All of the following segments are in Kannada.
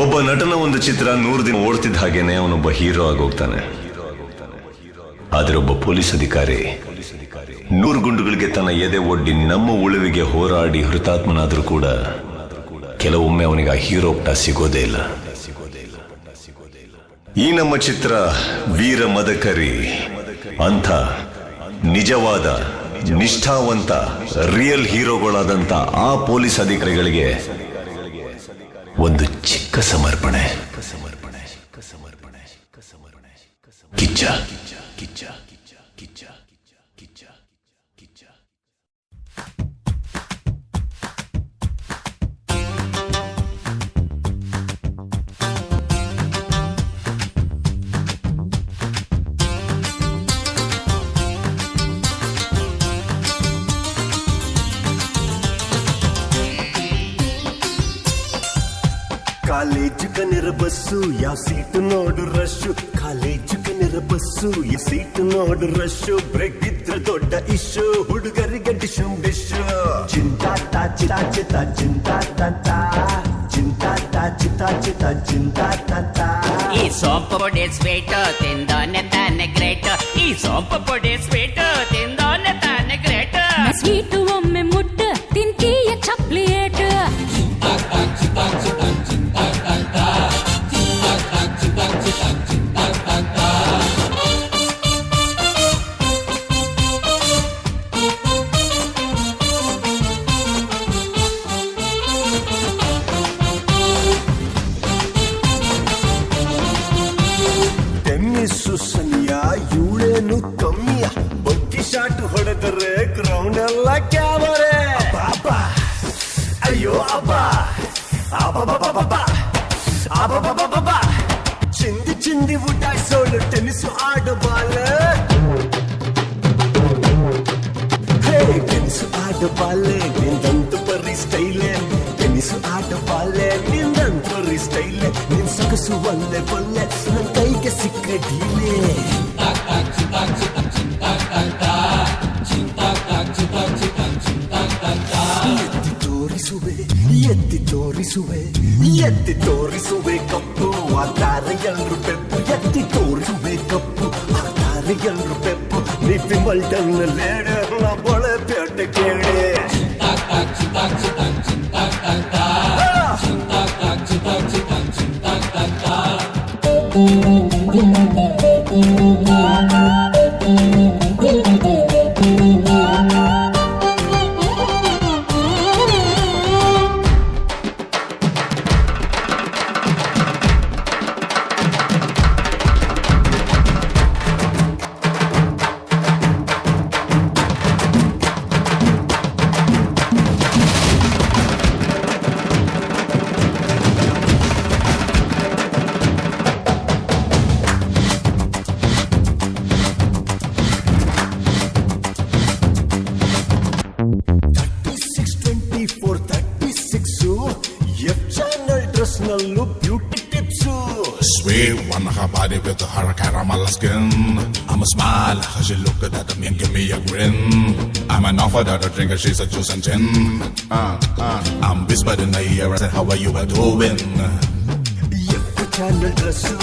ಒಬ್ಬ ನಟನ ಒಂದು ಚಿತ್ರ 100 ದಿನ ಓಡ್ತಿದ್ದ ಹಾಗೇನೆ ಅವನೊಬ್ಬ ಹೀರೋ ಆಗೋಗ್ತಾನೆ. ಆದ್ರೆ ಒಬ್ಬ ಪೊಲೀಸ್ ಅಧಿಕಾರಿ 100 ಗುಂಡುಗಳಿಗೆ ತನ್ನ ಎದೆ ಒಡ್ಡಿ ನಮ್ಮ ಉಳಿವಿಗೆ ಹೋರಾಡಿ ಹುತಾತ್ಮನಾದ್ರೂ ಕೂಡ ಕೆಲವೊಮ್ಮೆ ಅವನಿಗೆ ಆ ಹೀರೋ ಪಟ್ಟ ಸಿಗೋದೇ ಇಲ್ಲ. ಈ ನಮ್ಮ ಚಿತ್ರ ವೀರ ಮದಕರಿ. ಅಂಥ ನಿಜವಾದ ನಿಷ್ಠಾವಂತ ರಿಯಲ್ ಹೀರೋಗಳಾದಂಥ ಆ ಪೊಲೀಸ್ ಅಧಿಕಾರಿಗಳಿಗೆ ಒಂದು ಚಿಕ್ಕ ಸಮರ್ಪಣೆ. ಕಿಚ್ಚ ಕಿಚ್ಚ ಕಿಚ್ಚ ಕಿಚ್ಚ ಕಿಚ್ಚ ಕಿಚ್ಚ ಕಿಚ್ಚ. ಕಾಲೇಜು ಕನಿರ ಬಸ್ಸು ಯಾವ ಸೀಟು ನೋಡು ರಶ್ಶು. ಕಾಲೇಜು ಕನಿರ ಬಸ್ಸು ಈ ಸೀಟು ನೋಡು ರಶ್ಶು. ಬ್ರೇಕ್ ಇದ್ರೆ ದೊಡ್ಡ ಇಶ್ಯೂ, ಹುಡುಗರಿಗೆ ಡಿಶು ಡಿಶು. ಚಿಂತಾಟ ಚಿತಾ ಚಿತ ಚಿಂತಾಟ ಚಿಂತಾಟ ಚಿತಾ ಚಿತ ಚಿಂತಾಟ. ಈ ಸೋಂಪು ಪೊಡಿ ಸ್ವೀಟ್ ತಿಂದೋನೆ ತಾನೆ ಗ್ರೇಟ್. ಈ ಸೋಂಪು ಪೊಡಿ ಸ್ವೀಟ್ ತಿಂದೋನೆ ತಾನೆ ಗ್ರೇಟ್. ಸ್ವೀಟ್ ಒಮ್ಮೆ ಮುಟ್ಟ ತಿಂತೀಯ ಚಾಕ್ಲೇಟ್. ಟೆನ್ನಿಸ್ಸು ಸನ್ಯ ಇವಳೇನು ಕಮ್ಮಿಯ. ಬಗ್ಗಿ ಶಾಟ್ ಹೊಡೆದರೆ ಗ್ರೌಂಡ್ ಎಲ್ಲ ಕ್ಯಾಮರೆ. ಅಯ್ಯೋ ಅಬ್ಬ ಅಬ್ಬ ಚಿಂದಿ ಚಿಂದಿ ಉಡಾಯಿಸೋಳು ಟೆನ್ನಿಸ್ ಆಡೋ ಬಾಲ. ಟೆನ್ನಿಸ್ ಆಡೋ ಬಾಲೆ ನಿಂದಂತೂ ಬರೀ ಸ್ಟೈಲೆ. ಟೆನ್ನಿಸ್ ಆಡೋ ಬಾಲೆ ನಿಂದಂತೂ ಬರೀ ಸ್ಟೈಲೆ. ನಿನ್ ಸೊಗಸು ಒಲ್ಲೆ ಒಲ್ಲೆ ನನ್ ಕೈಗೆ ಸಿಕ್ಕ ಡೀಲೆ. ಎತ್ತಿ ತೋರಿಸುವೆ ಎತ್ತಿ ತೋರಿಸುವೆ ಕಪ್ಪು ಆತಾರೆ ಎಲ್ರು ಪೆಪ್ಪು. ಎತ್ತಿ ತೋರಿಸುವೆ ಕಪ್ಪು ಆತಾರೆ ಎಲ್ರು ಪೆಪ್ಪು. ನಿಪ್ಪಿ ಮಲ್ಟನ್ ಲೇಡೆ ಬೊಳೆ ಪೇಟೆ ಕೇಳೆ. Sweet one, her body with her caramel skin. I'ma smile, cause she look at me and give me a grin. I'm an offer that a drinker, she's a juice and gin. I'm whispered in the ear, I said, how are you doing? Chanel dress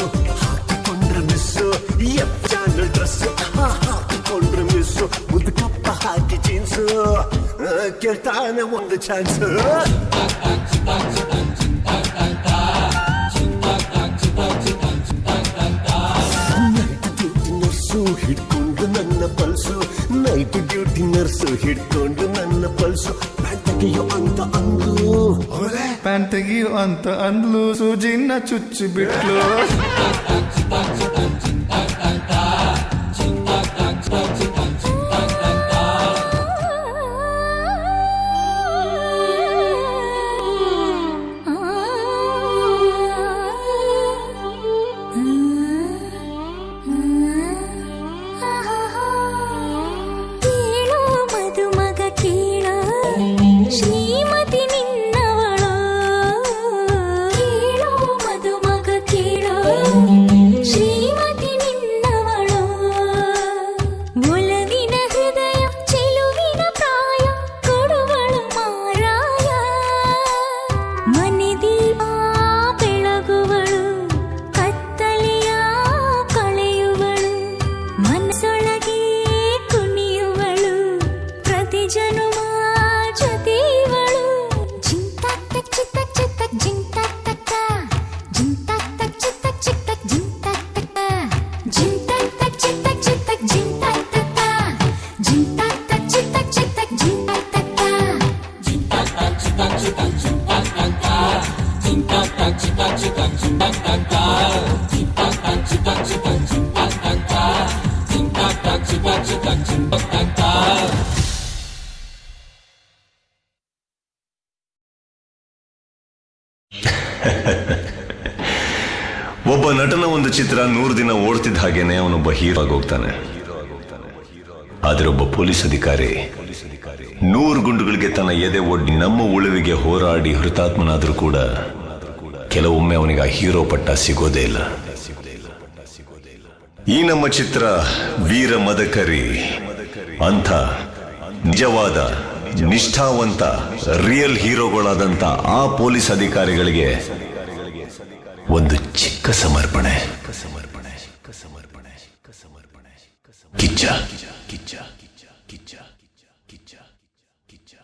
ಹಾಕಿಕೊಂಡ್ರೆ ಮಿಸ್ಸು. ಚಾನಲ್ ಡ್ರೆಸ್ಸು ಹಾಕಿಕೊಂಡ್ರೆ ಮಿಸ್ಸು. ಮುದ್ದು ಕಪ್ಪ ಹಾಕಿ ಜೀನ್ಸು ಕೇಳ್ತಾನೆ ಒಂದು ಚಾನ್ಸು. ಹಿಡ್ಕೊಂಡು ನನ್ನ ಪಲ್ಸು. ನೈಟ್ ಡ್ಯೂಟಿ ನರ್ಸು ಹಿಡ್ಕೊಂಡು ನನ್ನ ಪಲ್ಸು. ಪ್ಯಾಂಟ್ ತೆಗೆಯೋ ಅಂತ ಅಂದ್ಲು. ಪ್ಯಾಂಟ್ ತೆಗಿಯೋ ಅಂತ ಅಂದ್ಲು. ಸೂಜಿನ ಚುಚ್ಚಿ ಬಿಟ್ಲು. ಶ್ರೀಮತಿ ಒಬ್ಬ ನಟನ ಒಂದು ಚಿತ್ರ 100 ದಿನ ಓಡ್ತಿದ್ದ ಹಾಗೇನೆ ಅವನೊಬ್ಬ ಹೀರೋ ಆಗೋಗ್ತಾನೆ. ಆದ್ರೆ ಒಬ್ಬ ಪೊಲೀಸ್ ಅಧಿಕಾರಿ 100 ಗುಂಡುಗಳಿಗೆ ತನ್ನ ಎದೆ ಒಡ್ಡಿ ನಮ್ಮ ಉಳಿವಿಗೆ ಹೋರಾಡಿ ಹುತಾತ್ಮನಾದ್ರೂ ಕೂಡ ಕೆಲವೊಮ್ಮೆ ಅವನಿಗೆ ಆ ಹೀರೋ ಪಟ್ಟ ಸಿಗೋದೇ ಇಲ್ಲ. ಈ ನಮ್ಮ ಚಿತ್ರ ವೀರ ಮದಕರಿ ಅಂಥ ನಿಜವಾದ ನಿಷ್ಠಾವಂತ ರಿಯಲ್ ಹೀರೋಗಳಾದಂಥ ಆ ಪೊಲೀಸ್ ಅಧಿಕಾರಿಗಳಿಗೆ ಒಂದು ಚಿಕ್ಕ ಸಮರ್ಪಣೆ. ಕಿಚ್ಚ ಕಿಚ್ಚ ಕಿಚ್ಚ ಕಿಚ್ಚ ಕಿಚ್ಚ ಕಿಚ್ಚ.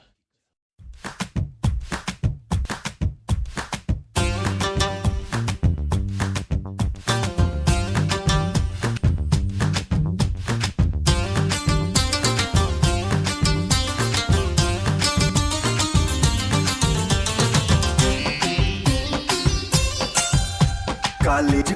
ಕಾಲೇಜು